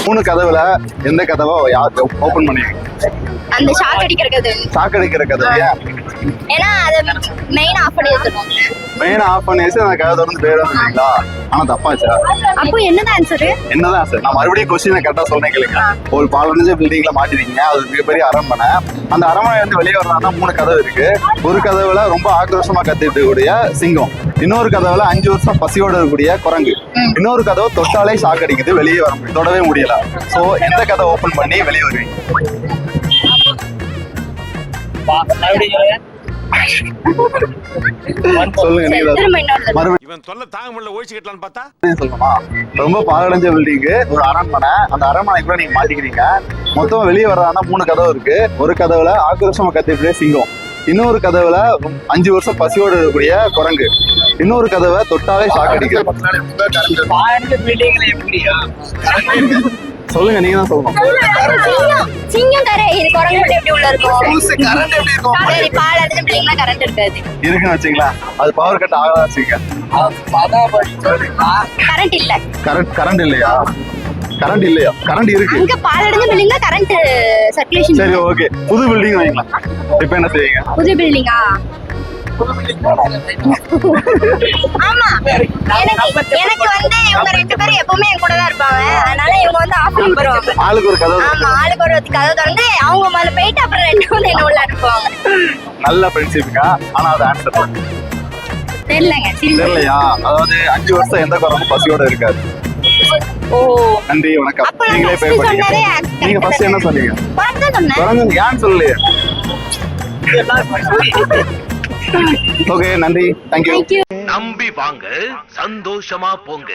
மூணு கதவுல எந்த கதவை ஓபன் பண்ணுவீங்க? அந்த ஷாக் அடிக்கிற கதவு. ஷாக் அடிக்கிற கதவையா? ஏன்னா அதை மெயின் ஆஃப் பண்ணி வச்சிருவாங்க. மெயின் ஆஃப் பண்ணி வச்சு அந்த கதவை திறந்து பேர் வந்துட்டீங்களா? ஆனா தப்பாச்சா? அப்போ என்னதான் ஆன்சர்? என்னதான் சார்? நான் மறுபடியும் கொஸ்டினை கரெக்டா சொல்றேன் கேளுங்க. ஒரு 15 பில்டிங்ல மாட்டிருக்கீங்க. அது மிகப்பெரிய அரண்மனை. அந்த அரண்மனை வந்து வெளியே வரலாம்னா 3 கதவு இருக்கு. ஒரு கதவுல ரொம்ப ஆக்ரோஷமா கத்திட்டு கூடிய சிங்கம், இன்னொரு கதவுல 5 வருஷம் பசியோட இருக்கக்கூடிய குரங்கு, இன்னொரு கதவை தொட்டாலே ஷாக் அடிக்குது, வெளியே வர முடியும், தொடவே முடியல. சோ எந்த கதவை ஓபன் பண்ணி வெளியே வருவீங்க? சொல்லுங்க நீங்க. இவன் தொல்லை தாங்க முடியல, ஒழிச்சு கட்டலான்னு பார்த்தா சொல்லுமா? ரொம்ப பாழடைஞ்ச பில்டிங், ஒரு அரண்மனை. அந்த அரண்மனைக்குள்ள நீங்க மாட்டிக்கிறீங்க. மொத்தம் வெளியே வர்றாங்கன்னா 3 கதவு இருக்கு. ஒரு கதவுல ஆக்ரோஷமா கத்திட்டு சிங்கம், இன்னொரு கதவுல 5 வருஷம் பசியோடு இருக்கக்கூடிய குரங்கு, இன்னொரு கதவை தொட்டாலே ஷாக் அடிக்குது. சொல்லுங்க, நீங்க தான் சொல்லணும். சிங்கம் கரை இது குரங்கு மட்டும் எப்படி உள்ள இருக்கும்? சரி, பாலடைஞ்ச பிள்ளைங்களா கரண்ட் இருக்காது. இருக்குன்னு வச்சுங்களா? அது பவர் கட் ஆகலாம் வச்சுங்க. கரண்ட் இல்ல. கரண்ட் இல்லையா? கரண்ட் இல்லையா? கரண்ட் இருக்கு. அங்க பாலடைஞ்ச பில்டிங்ல கரண்ட் சர்க்குலேஷன். சரி, ஓகே. புது பில்டிங் வைக்கலாம். இப்போ என்ன செய்வீங்க? புது பில்டிங்கா? ஆமா, எனக்கு வந்து இவங்க 2 பேரும் எப்பவுமே என் கூட தான் இருப்பாங்க. அதனால இவங்க வந்து ஆஃப் பண்ணி போடுவாங்க. ஆளுக்கு ஒரு கதவு. ஆமா, ஆளுக்கு ஒரு கதவு திறந்து அவங்க மேல போயிட்டு அப்புறம் 2 வந்து என்ன உள்ள அனுப்புவாங்க. நல்ல ஃப்ரெண்ட்ஷிப்க்கா. ஆனா அது ஆன்சர் தெரியலங்க. தெரியலையா? அதாவது 5 வருஷம் எந்த குரங்கும் பசியோட இருக்காது. ஓ, நன்றி, வணக்கம். நீங்களே பே பண்ணுங்க. நீங்க ஃபர்ஸ்ட் என்ன சொன்னீங்க? குரங்கு தான் சொன்னேன். குரங்கு ஏன் சொல்லலையே? ஓகே, நன்றி, தேங்க்யூ. நம்பி வாங்க, சந்தோஷமா போங்க.